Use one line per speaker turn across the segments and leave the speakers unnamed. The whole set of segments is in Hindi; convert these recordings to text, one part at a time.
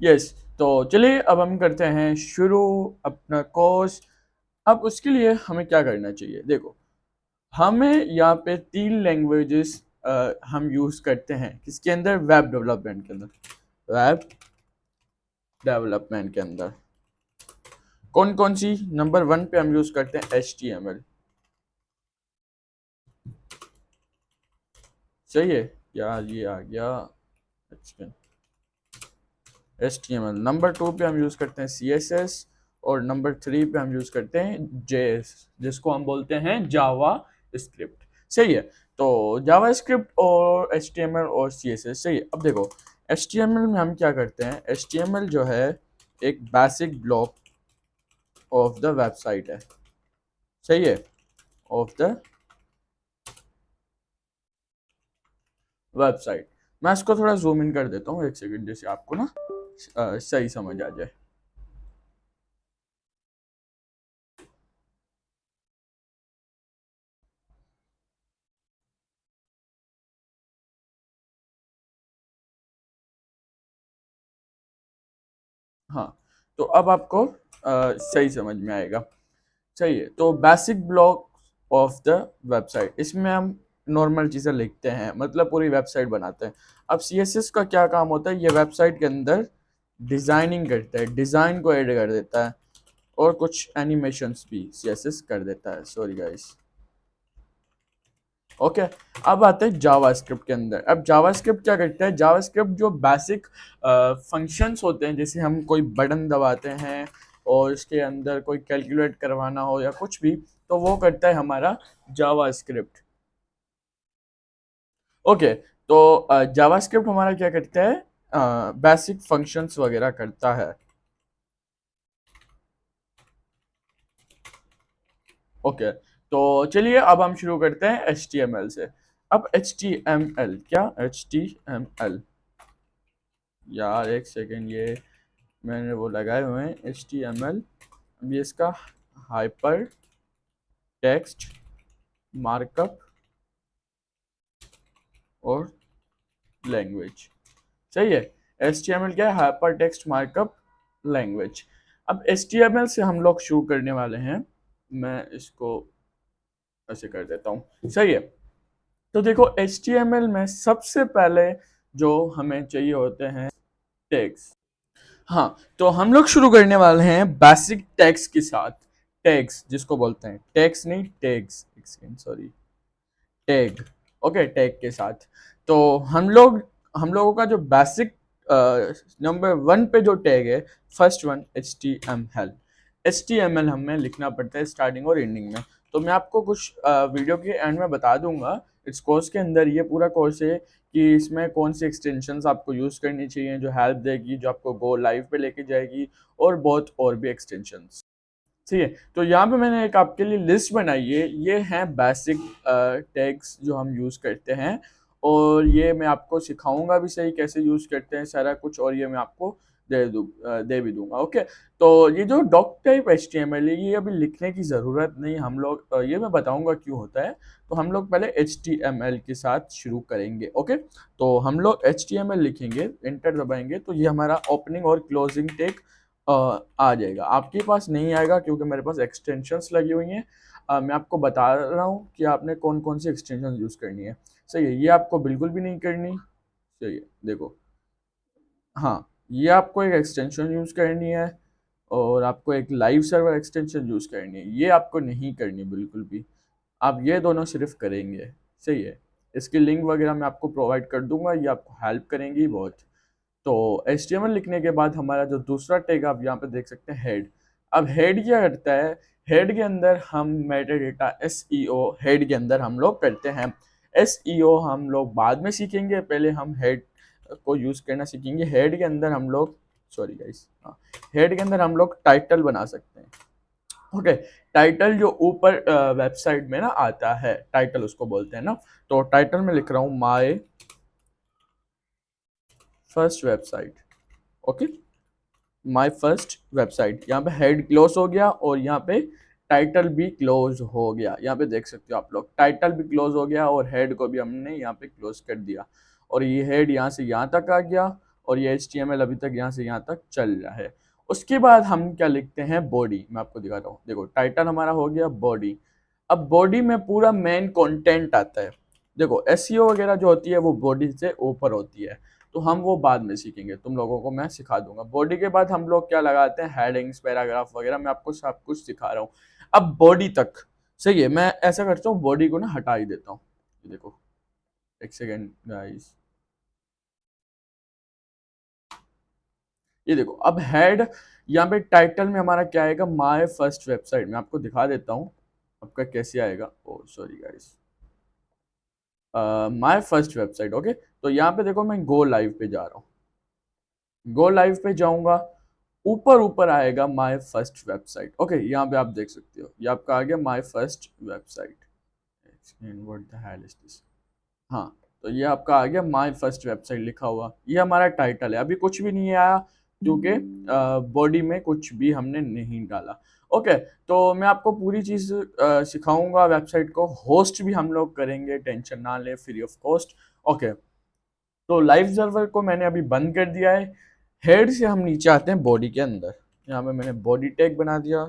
यस। तो चलिए अब हम करते हैं शुरू अपना कोर्स। अब उसके लिए हमें क्या करना चाहिए, देखो हमें यहाँ पे 3 लैंग्वेजेस हम यूज़ करते हैं किसके अंदर, वेब डेवलपमेंट के अंदर। वेब डेवलपमेंट के अंदर कौन कौन सी, नंबर 1 पे हम यूज़ करते हैं HTML। सही है यार, ये आ गया HTML। नंबर 2 पे हम यूज़ करते हैं CSS और नंबर 3 पे हम यूज़ करते हैं JS, जिसको हम बोलते हैं जावा स्क्रिप्ट। सही है। तो जावा स्क्रिप्ट और HTML और CSS। सही है। अब देखो HTML में हम क्या करते हैं, HTML जो है एक basic block of the website है। सही है, ऑफ द वेबसाइट। मैं इसको थोड़ा जूम इन कर देता हूँ, एक सेकंड, जैसे आपको ना सही समझ आ जाए। हाँ, तो अब आपको सही समझ में आएगा। सही है। तो basic block of the website, इसमें हम नॉर्मल चीज़ें लिखते हैं, मतलब पूरी वेबसाइट बनाते हैं। अब CSS का क्या काम होता है, ये वेबसाइट के अंदर डिज़ाइनिंग करता है, डिज़ाइन को ऐड कर देता है और कुछ एनिमेशंस भी CSS कर देता है। Sorry guys. ओके। अब आते हैं जावास्क्रिप्ट के अंदर। अब जावास्क्रिप्ट क्या करता है, जावास्क्रिप्ट जो बेसिक फंक्शंस होते हैं, जैसे हम कोई बटन दबाते हैं और इसके अंदर कोई कैलकुलेट करवाना हो या कुछ भी, तो वो करता है हमारा जावास्क्रिप्ट। ओके। तो जावास्क्रिप्ट हमारा क्या करता है, बेसिक फंक्शंस वगैरह करता है। ओके। तो चलिए अब हम शुरू करते हैं HTML से। अब HTML क्या, HTML, यार एक सेकेंड, ये मैंने वो लगाए हुए हैं HTML। अब ये इसका हाइपर टेक्स्ट मार्कअप और लैंग्वेज। सही है। HTML क्या है, हाइपर टेक्स्ट मार्कअप लैंग्वेज। अब HTML से हम लोग शुरू करने वाले हैं। मैं इसको ऐसे कर देता हूँ। सही है। तो देखो HTML में सबसे पहले जो हमें चाहिए होते हैं टैग्स। हाँ, तो हम लोग शुरू करने वाले हैं बेसिक टैग्स के साथ। टैग्स जिसको बोलते हैं, टैग्स नहीं tags, sorry, tag. Okay, tag के साथ। तो हम लोगों का जो बेसिक नंबर 1 पे जो टैग है, फर्स्ट वन HTML। HTML हमें लिखना पड़ता है स्टार्टिंग और एंडिंग में। तो मैं आपको कुछ वीडियो के एंड में बता दूंगा, इस कोर्स के अंदर ये पूरा कोर्स है कि इसमें कौन सी एक्सटेंशंस आपको यूज़ करनी चाहिए जो हेल्प देगी, जो आपको गो लाइव पे लेके जाएगी, और बहुत और भी एक्सटेंशंस। ठीक है। तो यहाँ पे मैंने एक आपके लिए लिस्ट बनाई है, ये हैं बेसिक टैग्स जो हम यूज़ करते हैं, और ये मैं आपको सिखाऊंगा भी सही कैसे यूज़ करते हैं सारा कुछ, और ये मैं आपको दे भी दूंगा। ओके। तो ये जो डॉक टाइप HTML है, ये अभी लिखने की ज़रूरत नहीं, हम लोग ये मैं बताऊंगा क्यों होता है। तो हम लोग पहले HTML के साथ शुरू करेंगे। ओके। तो हम लोग HTML लिखेंगे, इंटर दबाएंगे, तो ये हमारा ओपनिंग और क्लोजिंग टैग आ जाएगा। आपके पास नहीं आएगा क्योंकि मेरे पास एक्सटेंशंस लगी हुई हैं। मैं आपको बता रहा हूँ कि आपने कौन कौन सी एक्सटेंशन यूज़ करनी है। सही है, ये आपको बिल्कुल भी नहीं करनी। सही है, देखो। हाँ, ये आपको एक एक्सटेंशन यूज़ करनी है और आपको एक लाइव सर्वर एक्सटेंशन यूज़ करनी है, ये आपको नहीं करनी बिल्कुल भी। आप ये दोनों सिर्फ करेंगे। सही है। इसकी लिंक वगैरह मैं आपको प्रोवाइड कर दूंगा, ये आपको हेल्प करेंगी बहुत। तो HTML लिखने के बाद हमारा जो दूसरा टैग आप यहाँ पे देख सकते हैं, हेड। अब हेड क्या करता है, हेड के अंदर हम मेटा डेटा SEO हेड के अंदर हम लोग करते हैं। SEO हम लोग बाद में सीखेंगे, पहले हम हेड को यूज करना सीखेंगे। हेड के अंदर हम लोग, सॉरी गाइस, हाँ, हेड के अंदर हम लोग टाइटल बना सकते हैं। ओके। टाइटल जो ऊपर वेबसाइट में ना आता है, टाइटल उसको बोलते हैं ना। तो टाइटल में लिख रहा हूँ my first website. Okay, my first website. यहाँ पे हेड क्लोज हो गया और यहाँ पे टाइटल भी क्लोज हो गया। यहाँ पे देख सकते हो आप लोग, टाइटल भी क्लोज हो गया और हेड को भी हमने यहाँ पे क्लोज कर दिया। और ये हेड यहाँ से यहाँ तक आ गया और ये HTML अभी तक यहाँ से यहाँ तक चल रहा है। उसके बाद हम क्या लिखते हैं, बॉडी। मैं आपको दिखाता हूँ, देखो टाइटल हमारा हो गया बॉडी। अब बॉडी में पूरा मेन कंटेंट आता है। देखो SEO वगैरह जो होती है वो बॉडी से ऊपर होती है, तो हम वो बाद में सीखेंगे, तुम लोगों को मैं सिखा दूंगा। बॉडी के बाद हम लोग क्या लगाते हैं, हेडिंग्स, पैराग्राफ वगैरह, मैं आपको सब कुछ सिखा रहा हूँ। अब बॉडी तक सही है, मैं ऐसा करता हूँ बॉडी को ना हटा ही देता हूँ। ये देखो, एक सेकेंड गाइस, ये देखो अब हेड, यहाँ पे टाइटल में हमारा क्या आएगा, माय फर्स्ट वेबसाइट। मैं आपको दिखा देता हूँ आपका कैसे आएगा। Oh sorry guys, my first website. Okay, तो यहाँ पे देखो मैं गो लाइव पे जा रहा हूँ, गो लाइव पे जाऊंगा, ऊपर ऊपर आएगा माय फर्स्ट वेबसाइट। ओके, यहाँ पे आप देख सकते हो, ये आपका आ गया my first website. What the hell is this. हाँ, तो ये आपका आ गया माय फर्स्ट वेबसाइट लिखा हुआ, ये हमारा टाइटल है। अभी कुछ भी नहीं आया क्योंकि बॉडी में कुछ भी हमने नहीं डाला। ओके, तो मैं आपको पूरी चीज़ सिखाऊंगा। वेबसाइट को होस्ट भी हम लोग करेंगे, टेंशन ना ले, फ्री ऑफ कॉस्ट। ओके, तो लाइव सर्वर को मैंने अभी बंद कर दिया है। हेड से हम नीचे आते हैं बॉडी के अंदर, यहाँ पे मैंने बॉडी टैग बना दिया।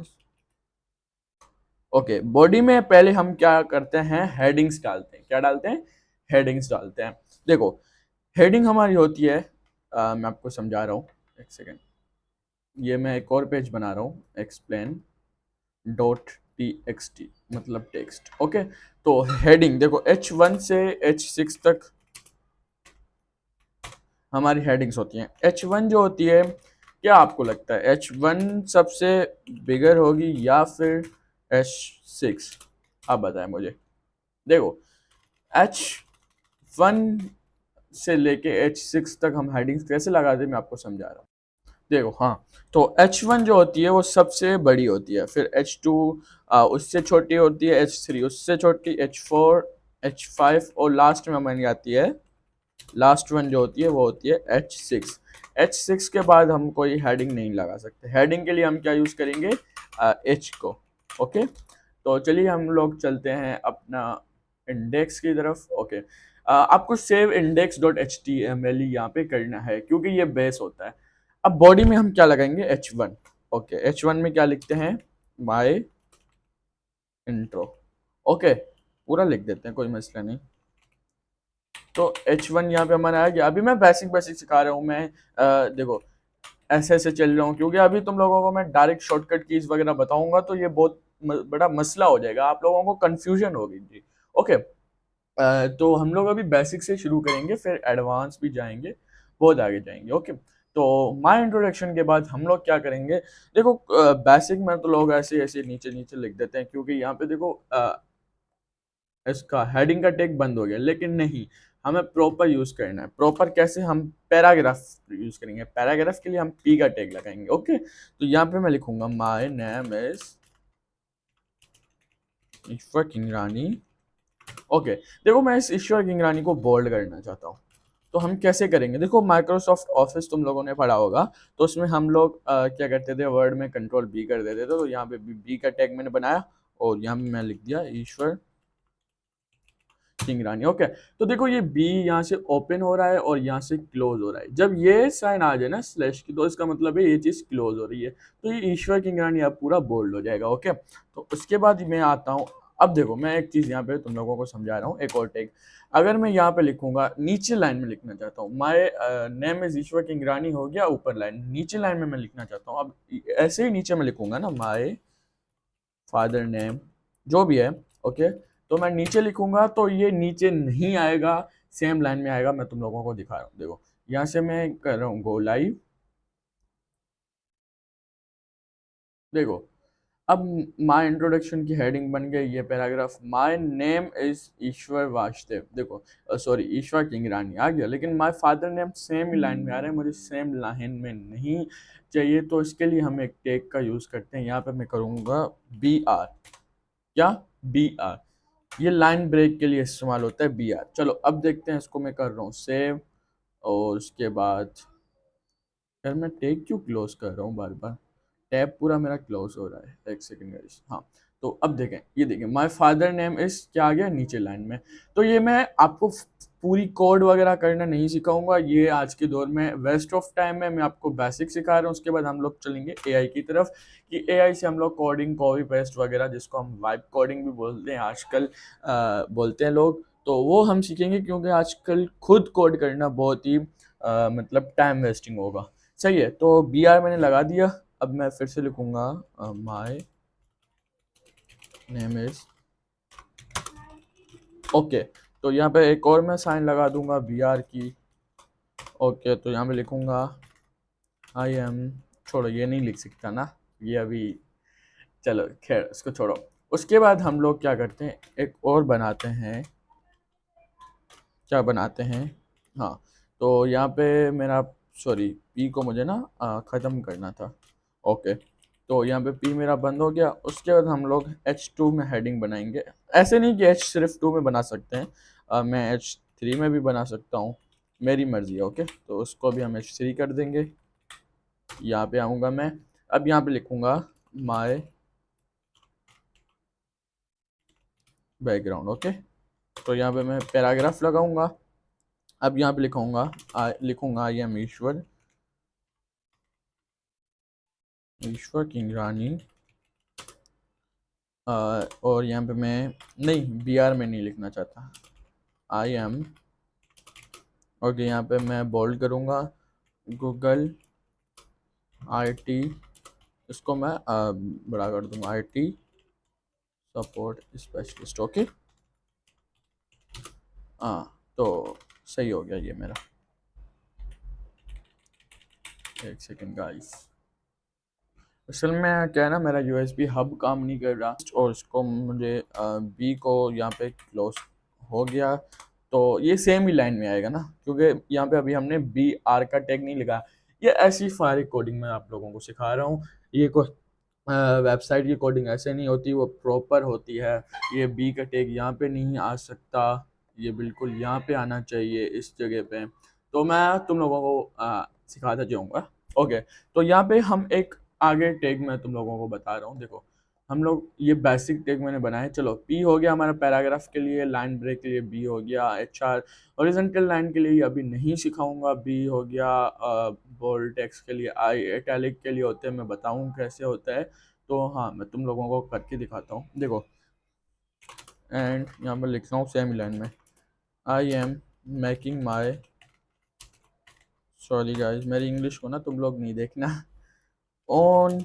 ओके, बॉडी में पहले हम क्या करते हैं, हेडिंग्स डालते हैं। क्या डालते हैं, हेडिंग्स डालते हैं। देखो हेडिंग हमारी होती है, मैं आपको समझा रहा हूँ, एक सेकेंड, ये मैं एक और पेज बना रहा हूँ, एक्सप्लेन डॉट txt, मतलब टेक्स्ट। ओके, तो हेडिंग देखो H1 से H6 तक हमारी हेडिंग्स होती हैं। H1 जो होती है, क्या आपको लगता है H1 सबसे बिगर होगी या फिर H6? आप बताएं मुझे। देखो H1 से लेके H6 तक हम हेडिंग्स कैसे लगाते हैं, मैं आपको समझा रहा हूँ। देखो हाँ, तो H1 जो होती है वो सबसे बड़ी होती है, फिर H2 उससे छोटी होती है, H3 उससे छोटी, H4, H5 और लास्ट में हमारी आती है, लास्ट वन जो होती है वो होती है H6। H6 के बाद हम कोई हेडिंग नहीं लगा सकते। हेडिंग के लिए हम क्या यूज़ करेंगे, H को। ओके, तो चलिए हम लोग चलते हैं अपना इंडेक्स की तरफ। ओके, आपको save index dot H T M L यहाँ पे करना है क्योंकि ये बेस होता है। अब बॉडी में हम क्या लगाएंगे, H1। ओके, H1 में क्या लिखते हैं, माय इंट्रो। ओके, पूरा लिख देते हैं, कोई मसला नहीं। तो H1 यहाँ पे हमारा आ गया। अभी मैं बेसिक बेसिक सिखा रहा हूँ, मैं देखो ऐसे ऐसे चल रहा हूँ क्योंकि अभी तुम लोगों को मैं डायरेक्ट शॉर्टकट कीज वगैरह बताऊंगा तो ये बहुत बड़ा मसला हो जाएगा, आप लोगों को कंफ्यूजन होगी जी। ओके, तो हम लोग अभी बेसिक से शुरू करेंगे, फिर एडवांस भी जाएंगे, बहुत आगे जाएंगे। ओके, तो माय इंट्रोडक्शन के बाद हम लोग क्या करेंगे, देखो बेसिक में तो लोग ऐसे ऐसे नीचे नीचे लिख देते हैं क्योंकि यहाँ पे देखो इसका हेडिंग का टैग बंद हो गया, लेकिन नहीं, हमें प्रॉपर यूज करना है। प्रॉपर कैसे, हम पैराग्राफ यूज करेंगे। पैराग्राफ के लिए हम पी का टैग लगाएंगे। ओके, तो यहाँ पे मैं लिखूंगा my name is Ishwar Kingrani. Okay, देखो मैं इस ईश्वर किंगरानी को बोल्ड करना चाहता हूँ, तो हम कैसे करेंगे, देखो माइक्रोसॉफ्ट ऑफिस तुम लोगों ने पढ़ा होगा, तो उसमें हम लोग क्या करते थे, वर्ड में कंट्रोल बी कर देते थे। तो यहाँ पे बी का टैग मैंने बनाया और यहाँ पे मैं लिख दिया ईश्वर किंगरानी। ओके, तो देखो ये बी यहाँ से ओपन हो रहा है और यहाँ से क्लोज हो रहा है। जब ये साइन आ जाए ना स्लैश की, तो इसका मतलब है ये चीज क्लोज हो रही है, तो ये ईश्वर किंगरानी अब पूरा बोल्ड हो जाएगा। ओके, तो उसके बाद मैं आता हूँ। अब देखो मैं एक चीज यहाँ पे तुम लोगों को समझा रहा हूँ, एक और टेक। अगर मैं यहाँ पे लिखूंगा, नीचे लाइन में लिखना चाहता हूँ माय नेम इज ईश्वर किंगरानी, हो गया ऊपर लाइन, नीचे लाइन में मैं लिखना चाहता हूँ। अब ऐसे ही नीचे में लिखूंगा ना, माय फादर नेम, जो भी है। ओके, तो मैं नीचे लिखूंगा तो ये नीचे नहीं आएगा, सेम लाइन में आएगा। मैं तुम लोगों को दिखा रहा हूँ, देखो यहाँ से मैं कर रहा हूँ गो लाइव। देखो अब माय इंट्रोडक्शन की हेडिंग बन गई, ये पैराग्राफ, माय नेम इज ईश्वर वासुदेव, देखो सॉरी ईश्वर किंगरानी आ गया, लेकिन my father name same he line में आ रहा है, मुझे सेम लाइन में नहीं चाहिए। तो इसके लिए हम एक टेग का यूज करते हैं। यहाँ पे मैं करूँगा बी आर, क्या, बी आर, ये लाइन ब्रेक के लिए इस्तेमाल होता है बी आर। चलो अब देखते हैं, इसको मैं कर रहा हूँ सेव, और उसके बाद यार मैं टेग क्यों क्लोज कर रहा हूँ बार बार, टैब पूरा मेरा क्लोज हो रहा है, एक सेकेंड गाइस। हाँ, तो अब देखें, ये देखें माय फादर नेम इज क्या आ गया नीचे लाइन में। तो ये मैं आपको पूरी कोड वगैरह करना नहीं सिखाऊंगा, ये आज के दौर में वेस्ट ऑफ टाइम है, मैं आपको बेसिक सिखा रहा हूँ। उसके बाद हम लोग चलेंगे एआई की तरफ कि एआई से हम लोग कोडिंग, कॉपी पेस्ट वगैरह, जिसको हम वाइब कोडिंग भी बोलते हैं आजकल, बोलते हैं लोग, तो वो हम सीखेंगे, क्योंकि आजकल खुद कोड करना बहुत ही मतलब टाइम वेस्टिंग होगा। सही है, तो बी आर मैंने लगा दिया। अब मैं फिर से लिखूंगा माय नेम इज, ओके। तो यहाँ पे एक और मैं साइन लगा दूंगा बी आर की। ओके, तो यहाँ पे लिखूंगा आई एम, छोड़ो ये नहीं लिख सकता ना, ये अभी, चलो खैर इसको छोड़ो। उसके बाद हम लोग क्या करते हैं, एक और बनाते हैं, क्या बनाते हैं, हाँ, तो यहाँ पे मेरा, सॉरी पी को मुझे ना ख़त्म करना था। ओके, तो यहाँ पे पी मेरा बंद हो गया। उसके बाद हम लोग H2 में हेडिंग बनाएंगे। ऐसे नहीं कि H सिर्फ 2 में बना सकते हैं, मैं H3 में भी बना सकता हूँ, मेरी मर्ज़ी है। ओके, तो उसको भी हम H3 कर देंगे। यहाँ पे आऊँगा मैं, अब यहाँ पे लिखूँगा माय बैकग्राउंड। ओके, तो यहाँ पे मैं पैराग्राफ लगाऊंगा। अब यहाँ पे लिखूंगा आई एम ईश्वर, ईश्वर किंगरानी, और यहाँ पे मैं नहीं, बी आर में नहीं लिखना चाहता, आई एम। ओके, यहाँ पे मैं बोल्ड करूँगा गूगल IT, इसको मैं बड़ा कर दूंगा, IT सपोर्ट स्पेशलिस्ट। ओके, हाँ, तो सही हो गया ये मेरा। एक सेकेंड गाइस, असल में क्या है ना, मेरा USB हब काम नहीं कर रहा, और इसको मुझे बी को यहाँ पे क्लोज हो गया, तो ये सेम ही लाइन में आएगा ना, क्योंकि यहाँ पे अभी हमने BR का टैग नहीं लिखा। ये ऐसी सारी कोडिंग मैं आप लोगों को सिखा रहा हूँ। ये कोई वेबसाइट की कोडिंग ऐसे नहीं होती, वो प्रॉपर होती है। ये बी का टैग यहाँ पे नहीं आ सकता, ये बिल्कुल यहाँ पे आना चाहिए इस जगह पे। तो मैं तुम लोगों को सिखाता जाऊँगा। ओके, तो यहाँ पे हम एक आगे टैग मैं तुम लोगों को बता रहा हूँ। देखो, हम लोग ये बेसिक टैग मैंने बनाए। चलो, पी हो गया हमारा पैराग्राफ के लिए, लाइन ब्रेक के लिए बी हो गया, HR हॉरिजॉन्टल लाइन के लिए अभी नहीं सिखाऊंगा, बी हो गया, बोल्ड टेक्स्ट के लिए आई, इटैलिक के लिए होते हैं, मैं बताऊँ कैसे होता है। तो हाँ, मैं तुम लोगों को करके दिखाता हूँ। देखो, एंड यहाँ पर लिख रहा हूँ सेम लाइन में, I am making my, sorry guys मेरी इंग्लिश को ना तुम लोग नहीं देखना, ऑन,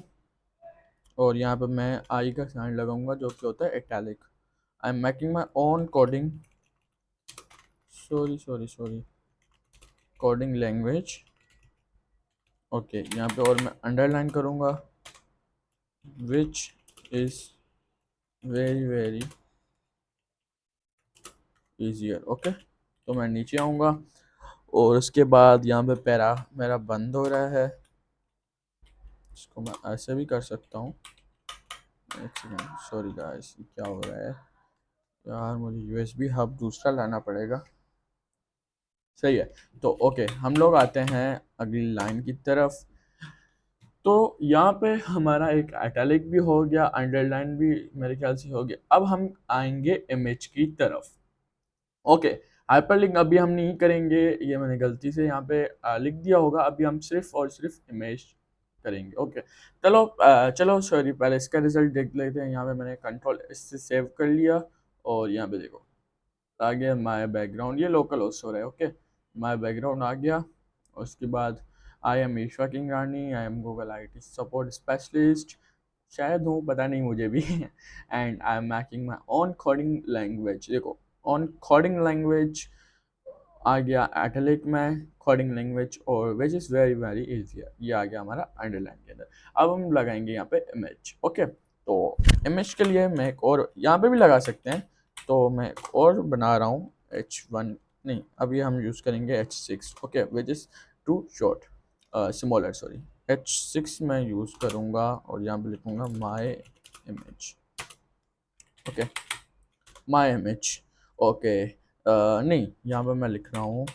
और यहाँ पे मैं आई का साइन लगाऊंगा जो कि होता है italic. I am making my own coding, sorry coding language. Okay, यहाँ पे और मैं अंडरलाइन करूँगा, which is very very easier. Okay, तो मैं नीचे आऊँगा, और उसके बाद यहाँ पे पैरा मेरा बंद हो रहा है, इसको मैं ऐसे भी कर सकता हूँ। एक सेकेंड, सॉरी गाइस, क्या हो रहा है यार, मुझे USB हब दूसरा लाना पड़ेगा। सही है, तो ओके, हम लोग आते हैं अगली लाइन की तरफ। तो यहाँ पे हमारा एक इटैलिक भी हो गया, अंडरलाइन भी मेरे ख्याल से हो गया। अब हम आएंगे इमेज की तरफ। ओके, हाइपरलिंक अभी हम नहीं करेंगे, ये मैंने गलती से यहाँ पे लिख दिया होगा। अभी हम सिर्फ और सिर्फ इमेज करेंगे। ओके, चलो सॉरी, पहले इसका रिजल्ट देख लेते हैं। यहाँ पे मैंने कंट्रोल इससे सेव कर लिया, और यहाँ पे देखो आ गया माय बैकग्राउंड, ये लोकल होस्ट हो रहा है। ओके, माय बैकग्राउंड आ गया। उसके बाद I am Ishwar Kingrani, I am Google IT support specialist, शायद हूँ, पता नहीं मुझे भी and I am making my own coding language. देखो, ऑन कोडिंग लैंग्वेज आ गया, एटलिक में कोडिंग लैंग्वेज, और which is very very easy, ये आ गया हमारा अंडरलाइन के अंदर। अब हम लगाएंगे यहाँ पे इमेज। ओके, तो इमेज के लिए मैं एक और यहाँ पे भी लगा सकते हैं, तो मैं एक और बना रहा हूँ, H1 नहीं, अभी हम यूज़ करेंगे H6। Okay, which is too short, smaller, sorry, H6 मैं यूज़ करूँगा, और यहाँ पे लिखूँगा my image. Okay, my image. Okay, नहीं, यहाँ पे मैं लिख रहा हूँ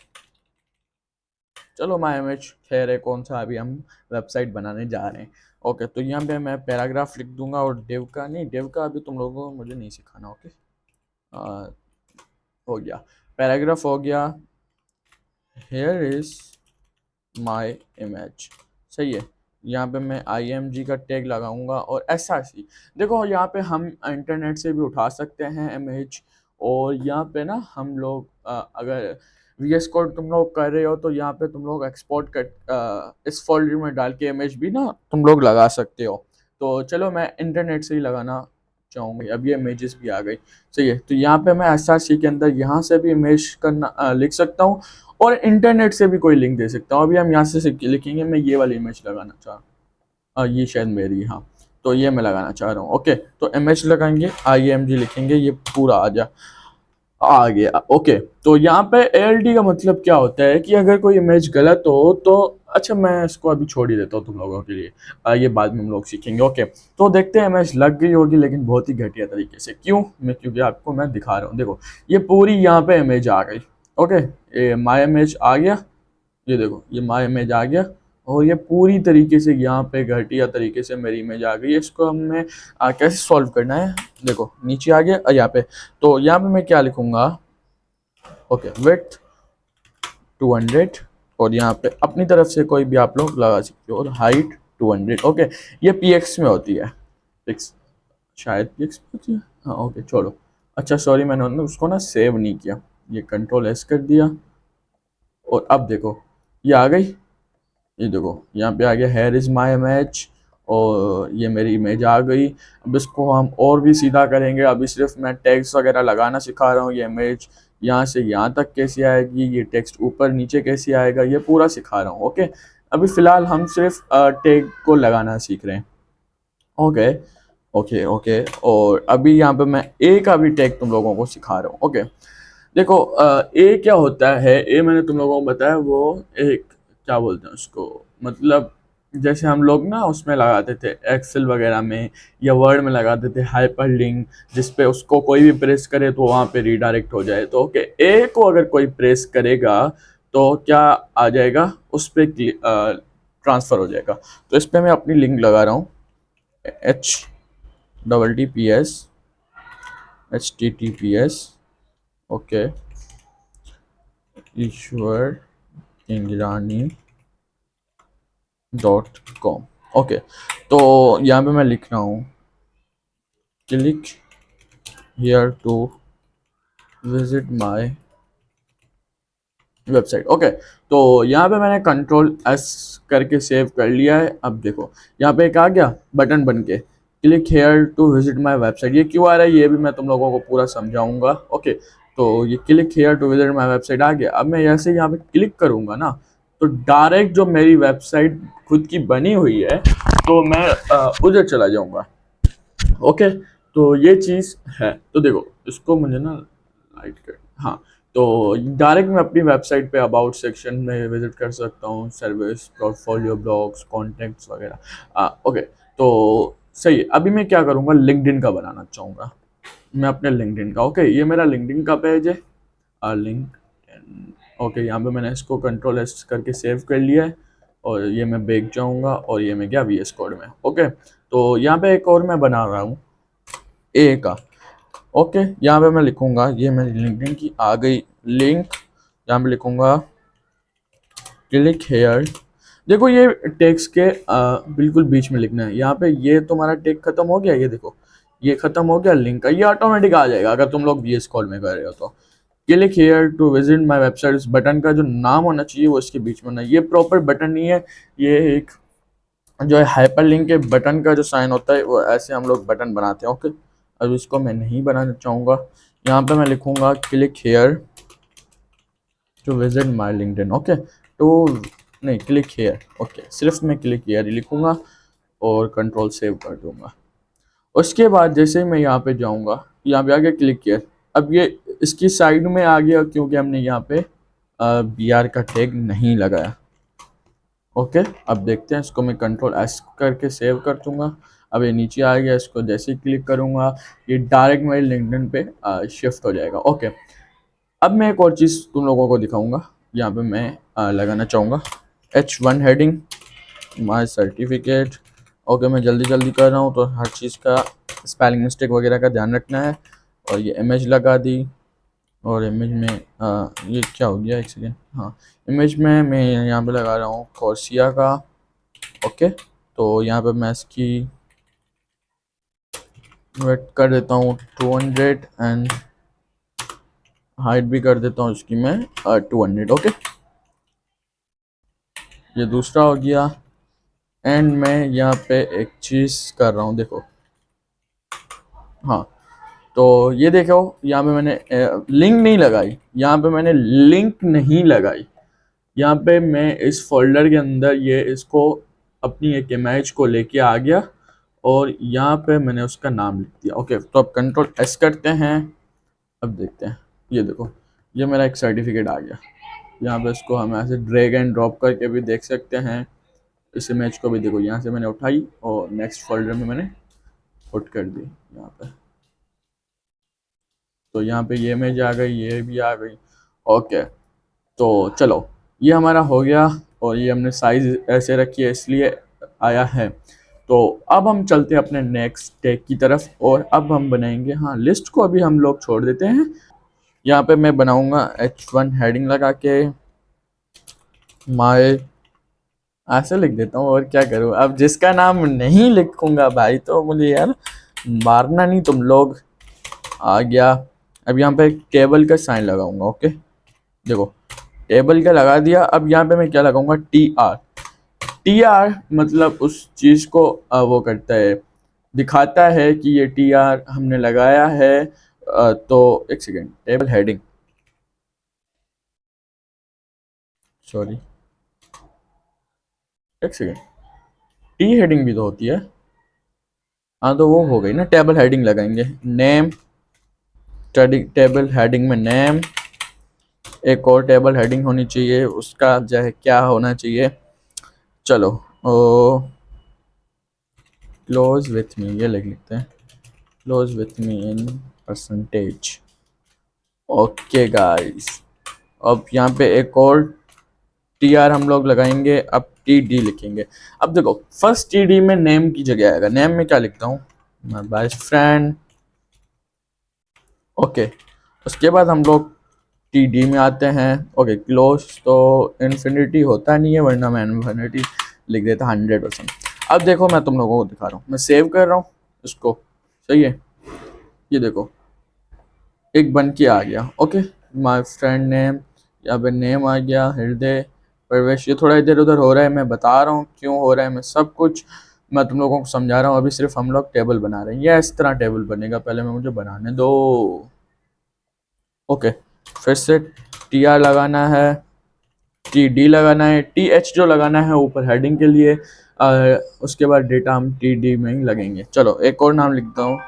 चलो माई इमेज खैर है, कौन सा अभी हम वेबसाइट बनाने जा रहे हैं। ओके, तो यहाँ पे मैं पैराग्राफ लिख दूंगा, और डेव का नहीं, डेव का अभी तुम लोगों को मुझे नहीं सिखाना। ओके, हो गया, पैराग्राफ हो गया। हेयर इज माई इमेज, सही है। यहाँ पे मैं IMG का टैग लगाऊंगा और SRC। देखो यहाँ पे हम इंटरनेट से भी उठा सकते हैं इमेज, और यहाँ पे ना हम लोग अगर VS कोड तुम लोग कर रहे हो तो यहाँ पे तुम लोग एक्सपोर्ट कर इस फोल्डर में डाल के इमेज भी ना तुम लोग लगा सकते हो। तो चलो मैं इंटरनेट से ही लगाना चाहूँगी। अब ये इमेजेस भी आ गई, सही है। तो यहाँ पे मैं SRC के अंदर यहाँ से भी इमेज करना लिख सकता हूँ, और इंटरनेट से भी कोई लिंक दे सकता हूँ। अभी हम यहाँ से लिखेंगे, मैं ये वाली इमेज लगाना चाह रहा हूँ, ये शायद मेरी, हाँ, तो ये मैं लगाना चाह रहा हूँ। ओके, तो इमेज लगाएंगे, IMG लिखेंगे, ये पूरा आ गया। ओके, तो यहाँ पे ALT का मतलब क्या होता है कि अगर कोई इमेज गलत हो तो, अच्छा मैं इसको अभी छोड़ ही देता हूँ तुम लोगों के लिए, ये बाद में हम लोग सीखेंगे। ओके, तो देखते हैं, इमेज लग गई होगी लेकिन बहुत ही घटिया तरीके से। क्योंकि आपको मैं दिखा रहा हूँ, देखो ये पूरी यहाँ पे इमेज आ गई। ओके, ये माई इमेज आ गया, ये देखो ये माई इमेज आ गया, और ये पूरी तरीके से यहाँ पे घटिया तरीके से मेरी इमेज आ गई है। इसको हमें कैसे सॉल्व करना है, देखो नीचे आ गया यहाँ पे। तो यहाँ पे मैं क्या लिखूंगा, ओके, विड्थ 200, और यहाँ पे अपनी तरफ से कोई भी आप लोग लगा सकते हो, और हाइट 200। ओके, ये PX में होती है, पिक्स, शायद PX में होती है, हाँ। ओके, छोड़ो, अच्छा सॉरी, मैंने उसको ना सेव नहीं किया, ये Ctrl+S कर दिया, और अब देखो ये आ गई। ये देखो यहाँ पे आ गया, हेयर इज माई इमेज, और ये मेरी इमेज आ गई। अब इसको हम और भी सीधा करेंगे। अभी सिर्फ मैं टेक्स्ट वगैरह लगाना सिखा रहा हूँ। ये इमेज यहाँ से यहाँ तक कैसे आएगी, ये टेक्स्ट ऊपर नीचे कैसे आएगा, ये पूरा सिखा रहा हूँ। ओके, अभी फ़िलहाल हम सिर्फ टैग को लगाना सीख रहे हैं। ओके ओके ओके, और अभी यहाँ पे मैं ए का भी टैग तुम लोगों को सिखा रहा हूँ। ओके, देखो ए क्या होता है, ए मैंने तुम लोगों को बताया, वो एक, क्या बोलते हैं उसको, मतलब जैसे हम लोग ना उसमें लगाते थे एक्सेल वगैरह में या वर्ड में लगाते थे हाइपर लिंक, जिसपे उसको कोई भी प्रेस करे तो वहाँ पे रीडायरेक्ट हो जाए। तो ओके, ए को अगर कोई प्रेस करेगा तो क्या आ जाएगा, उस पर ट्रांसफ़र हो जाएगा। तो इस पर मैं अपनी लिंक लगा रहा हूँ, HTTPS ओके, ईश्वर इंग्रानी.com। ओके, तो यहाँ पे मैं लिख रहा हूँ, click here to visit my website. Okay, तो यहाँ पे मैंने Ctrl+S करके सेव कर लिया है। अब देखो यहाँ पे एक आ गया बटन बन के, click here to visit my website. ये क्यों आ रहा है ये भी मैं तुम लोगों को पूरा समझाऊंगा। ओके, तो ये click here to visit my website आ गया। अब मैं ऐसे यहाँ पे क्लिक करूंगा ना, तो डायरेक्ट जो मेरी वेबसाइट खुद की बनी हुई है, तो मैं उधर चला जाऊंगा। ओके, तो ये चीज़ है। तो देखो इसको मुझे ना लाइट कर, हाँ, तो डायरेक्ट मैं अपनी वेबसाइट पे अबाउट सेक्शन में विजिट कर सकता हूँ, सर्विस, पोर्टफोलियो, ब्लॉग्स, कॉन्टेक्ट्स वगैरह। ओके, तो सही है। अभी मैं क्या करूँगा, लिंक्डइन का बनाना चाहूँगा मैं अपने लिंक्डइन का। ओके, ये मेरा लिंक्डइन का पेज है, लिंक्डइन। ओके, यहाँ पे मैंने इसको Ctrl+S करके सेव कर लिया है, और ये मैं बैक जाऊँगा, और ये मैं गया VS कोड में। ओके, तो यहाँ पे एक और मैं बना रहा हूँ ए का। ओके, यहाँ पे मैं लिखूंगा, ये मेरी लिंक्डइन की आ गई लिंक, यहाँ पे लिखूंगा क्लिक हेयर। देखो ये टेक्स्ट के बिल्कुल बीच में लिखना है। यहाँ पे ये तुम्हारा टेक्स्ट खत्म हो गया, ये देखो ये खत्म हो गया लिंक का, ये ऑटोमेटिक आ जाएगा अगर तुम लोग VS कोड में कर रहे हो तो। Click here to visit my website, इस बटन का जो नाम होना चाहिए वो इसके बीच में होना है। ये प्रॉपर बटन नहीं है, ये एक जो है हाइपर लिंक के बटन का जो साइन होता है, वो ऐसे हम लोग बटन बनाते हैं। ओके, अब इसको मैं नहीं बनाना चाहूँगा। यहाँ पे मैं लिखूँगा click here to visit my LinkedIn. Okay, to नहीं, क्लिक हेयर। ओके, सिर्फ मैं क्लिक हेयर ही लिखूँगा, और कंट्रोल सेव कर दूँगा। उसके बाद जैसे ही मैं यहाँ पे जाऊँगा, यहाँ पे आ गया क्लिक हेयर। अब ये इसकी साइड में आ गया क्योंकि हमने यहाँ पे BR का टैग नहीं लगाया। ओके, अब देखते हैं, इसको मैं Ctrl+S करके सेव कर दूँगा। अब ये नीचे आ गया, इसको जैसे ही क्लिक करूँगा ये डायरेक्ट मेरे लिंक्डइन पे शिफ्ट हो जाएगा। ओके, अब मैं एक और चीज़ तुम लोगों को दिखाऊंगा। यहाँ पे मैं लगाना चाहूँगा H1 heading my certificate. Okay, मैं जल्दी जल्दी कर रहा हूँ तो हर चीज़ का स्पेलिंग मिस्टेक वगैरह का ध्यान रखना है। और ये इमेज लगा दी, और इमेज में ये क्या हो गया, एक सेकेंड। हाँ, इमेज में मैं यहाँ पे लगा रहा हूँ कोर्सिया का। ओके, तो यहाँ पे मैं इसकी वेट कर देता हूँ 200 एंड हाइट भी कर देता हूँ इसकी मैं 200। ओके, ये दूसरा हो गया। एंड मैं यहाँ पे एक चीज़ कर रहा हूँ, देखो। हाँ, तो ये देखो, यहाँ पे मैंने लिंक नहीं लगाई, यहाँ पे मैंने लिंक नहीं लगाई। यहाँ पे मैं इस फोल्डर के अंदर ये इसको अपनी एक इमेज को लेके आ गया, और यहाँ पे मैंने उसका नाम लिख दिया। ओके, तो अब कंट्रोल एस करते हैं। अब देखते हैं, ये देखो, ये मेरा एक सर्टिफिकेट आ गया। यहाँ पे इसको हम ऐसे ड्रैग एंड ड्रॉप करके भी देख सकते हैं। इस इमेज को भी देखो, यहाँ से मैंने उठाई और नेक्स्ट फोल्डर में मैंने पुट कर दी यहाँ पे। तो यहाँ पे ये इमेज आ गई, ये भी आ गई। ओके, तो चलो, ये हमारा हो गया, और ये हमने साइज ऐसे रखी है इसलिए आया है। तो अब हम चलते हैं अपने नेक्स्ट टैग की तरफ, और अब हम बनाएंगे, हाँ, लिस्ट को अभी हम लोग छोड़ देते हैं। यहाँ पे मैं बनाऊंगा H1 हेडिंग लगा के माय, ऐसे लिख देता हूँ, और क्या करूँ। अब जिसका नाम नहीं लिखूंगा भाई तो मुझे यार मारना नहीं तुम लोग। आ गया। अब यहाँ पे एक टेबल का साइन लगाऊंगा। ओके, देखो, टेबल का लगा दिया। अब यहाँ पे मैं क्या लगाऊंगा, TR। TR मतलब उस चीज़ को वो करता है, दिखाता है कि ये TR हमने लगाया है। तो एक सेकेंड, टेबल हेडिंग, सॉरी, एक सेकेंड, टी हेडिंग भी तो होती है। हाँ, तो वो हो गई ना, टेबल हेडिंग लगाएंगे। नेम, टेबल हेडिंग में नेम, एक और टेबल हेडिंग होनी चाहिए, उसका जो है क्या होना चाहिए, चलो, ओ क्लोज विथ मी, ये लिख लेते हैं, close with me in percentage. Okay guys, अब यहाँ पे एक और TR हम लोग लगाएंगे। अब TD लिखेंगे। अब देखो, फर्स्ट TD में नेम की जगह आएगा। नेम में क्या लिखता हूँ, माय बेस्ट फ्रेंड। ओके, उसके बाद हम लोग TD में आते हैं। ओके, क्लोज तो इन्फिनिटी होता नहीं है, वरना मैं इन्फिनिटी लिख देता 100%। अब देखो, मैं तुम लोगों को दिखा रहा हूँ, मैं सेव कर रहा हूँ इसको, सही है। ये देखो, एक बन के आ गया। ओके, माय फ्रेंड नेम, यहाँ पे नेम आ गया, हृदय प्रवेश। ये थोड़ा इधर उधर हो रहा है, मैं बता रहा हूँ क्यों हो रहा है, मैं सब कुछ मैं तुम लोगों को समझा रहा हूँ। अभी सिर्फ हम लोग टेबल बना रहे हैं, ये इस तरह टेबल बनेगा, पहले मैं मुझे बनाने दो। ओके, फिर से TR लगाना है, TD लगाना है, TH जो लगाना है ऊपर हेडिंग के लिए। उसके बाद डेटा हम TD में ही लगेंगे। चलो, एक और नाम लिखता हूँ,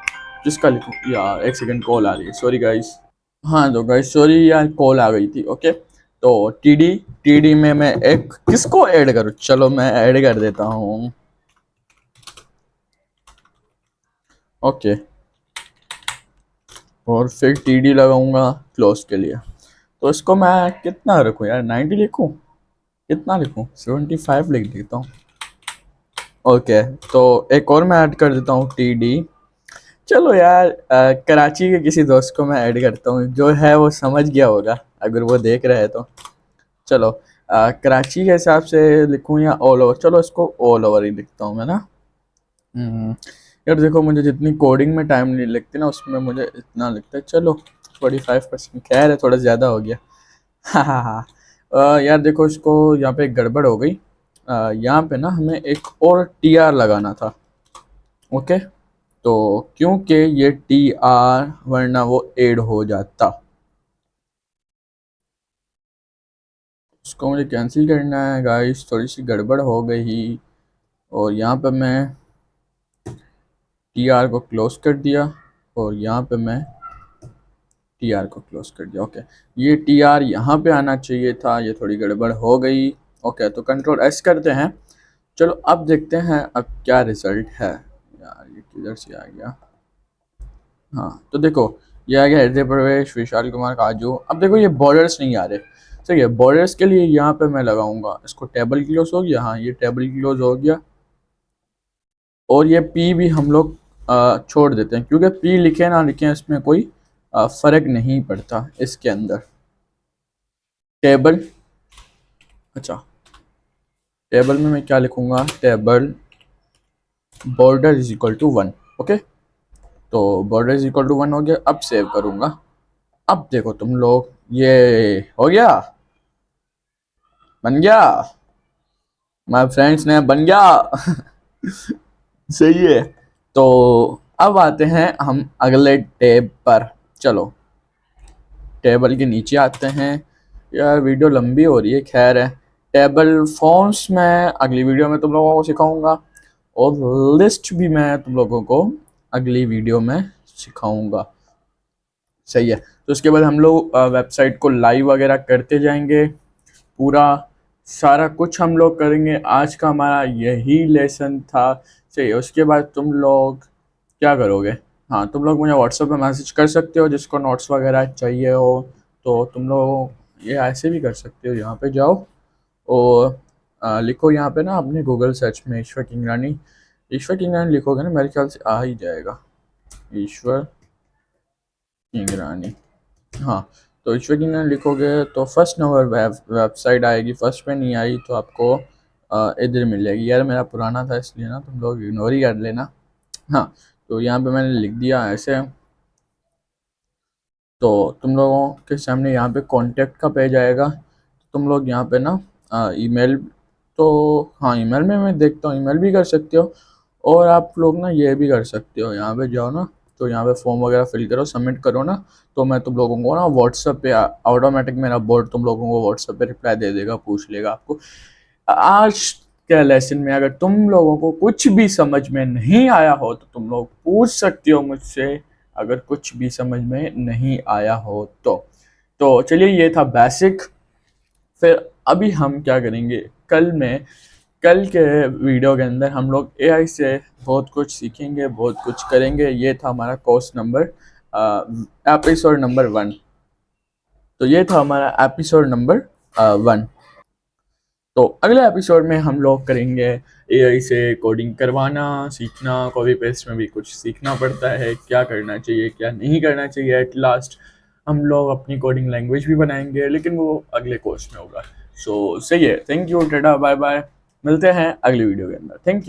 जिसका लिखूँ यार, एक सेकंड, कॉल आ रही है, सॉरी गाइस। हाँ, तो गाइस सॉरी यार, कॉल आ गई थी। ओके, तो TD में मैं एक किसको ऐड करूँ, चलो मैं ऐड कर देता हूँ। ओके, और फिर TD लगाऊंगा क्लोज के लिए। तो इसको मैं कितना रखूँ यार, 90 लिखूँ, कितना लिखूँ, 75 लिख देता हूँ। ओके, तो एक और मैं ऐड कर देता हूँ TD। चलो यार, कराची के किसी दोस्त को मैं ऐड करता हूँ, जो है वो समझ गया होगा अगर वो देख रहे हैं तो। चलो, कराची के हिसाब से लिखूँ या ऑल ओवर, चलो इसको ऑल ओवर ही लिखता हूँ मैं ना। यार देखो, मुझे जितनी कोडिंग में टाइम नहीं लगती ना, उसमें मुझे इतना लगता है। चलो 45%, खैर है, थोड़ा ज़्यादा हो गया। हाँ हाँ हाँ, यार देखो, इसको यहाँ पे एक गड़बड़ हो गई। यहाँ पे ना हमें एक और TR लगाना था। ओके, तो क्योंकि ये TR वरना वो ऐड हो जाता, उसको मुझे कैंसिल करना है गाइस, थोड़ी सी गड़बड़ हो गई। और यहाँ पे मैं TR को क्लोज कर दिया, और यहाँ पे मैं TR को क्लोज कर दिया। ओके, ये TR यहाँ पे आना चाहिए था, ये थोड़ी गड़बड़ हो गई। ओके, तो कंट्रोल S करते हैं। चलो, अब देखते हैं अब क्या रिजल्ट है। यार ये किधर से आ गया, हाँ, तो देखो, ये आ गया हृदय प्रवेश, विशाल कुमार काजू। अब देखो, ये बॉर्डर्स नहीं आ रहे, ठीक है। बॉर्डर्स के लिए यहाँ पे मैं लगाऊंगा इसको टेबल क्लोज हो गया, हाँ ये टेबल क्लोज हो गया। और ये पी भी हम लोग छोड़ देते हैं, क्योंकि पी लिखे ना लिखे इसमें कोई फ़र्क नहीं पड़ता इसके अंदर। टेबल, अच्छा टेबल में मैं क्या लिखूंगा, table border is equal to 1। Okay, तो बॉर्डर इज इक्वल टू 1 हो गया। अब सेव करूंगा। अब देखो तुम लोग, ये हो गया, बन गया माय फ्रेंड्स ने, बन गया। सही है। तो अब आते हैं हम अगले टैब पर। चलो टेबल के नीचे आते हैं। यार वीडियो लंबी हो रही है, खैर है। टेबल फॉर्म्स मैं अगली वीडियो में तुम लोगों को सिखाऊंगा, और लिस्ट भी मैं तुम लोगों को अगली वीडियो में सिखाऊंगा। सही है। तो उसके बाद हम लोग वेबसाइट को लाइव वगैरह करते जाएंगे, पूरा सारा कुछ हम लोग करेंगे। आज का हमारा यही लेसन था। सही है। उसके बाद तुम लोग क्या करोगे, हाँ तुम लोग मुझे व्हाट्सएप पे मैसेज कर सकते हो जिसको नोट्स वगैरह चाहिए हो। तो तुम लोग ये ऐसे भी कर सकते हो, यहाँ पे जाओ और लिखो यहाँ पे ना अपने गूगल सर्च में ईश्वर किंगरानी, ईश्वर किंगरानी लिखोगे ना मेरे ख्याल से आ ही जाएगा, ईश्वर किंगरानी। हाँ, तो ईश्वर किंगरानी लिखोगे तो फर्स्ट नंबर वेबसाइट आएगी। फर्स्ट पे नहीं आई तो आपको इधर मिल जाएगी। यार मेरा पुराना था इसलिए ना तुम लोग इग्नोर ही कर लेना। हाँ, तो यहाँ पे मैंने लिख दिया ऐसे। तो तुम लोगों के सामने यहाँ पे कांटेक्ट का पेज आएगा। तुम लोग यहाँ पे ना ईमेल, तो हाँ ईमेल में मैं देखता हूँ, ईमेल भी कर सकते हो। और आप लोग ना ये भी कर सकते हो, यहाँ पे जाओ ना, तो यहाँ पे फॉर्म वगैरह फिल करो, सबमिट करो ना, तो मैं तुम लोगों को ना व्हाट्सएप पे ऑटोमेटिक मेरा बोर्ड तुम लोगों को व्हाट्सएप पे रिप्लाई दे देगा, पूछ लेगा आपको। आज के लेसन में अगर तुम लोगों को कुछ भी समझ में नहीं आया हो तो तुम लोग पूछ सकते हो मुझसे, अगर कुछ भी समझ में नहीं आया हो तो चलिए ये था बेसिक। फिर अभी हम क्या करेंगे, कल के वीडियो के अंदर हम लोग एआई से बहुत कुछ सीखेंगे, बहुत कुछ करेंगे। ये था हमारा कोर्स नंबर एपिसोड नंबर 1। तो ये था हमारा एपिसोड नंबर 1। तो अगले एपिसोड में हम लोग करेंगे एआई से कोडिंग करवाना सीखना। कॉपी पेस्ट में भी कुछ सीखना पड़ता है, क्या करना चाहिए क्या नहीं करना चाहिए। एट लास्ट हम लोग अपनी कोडिंग लैंग्वेज भी बनाएंगे, लेकिन वो अगले कोर्स में होगा। सो सही है। थैंक यू, टाटा बाय बाय, मिलते हैं अगली वीडियो के अंदर। Thank you.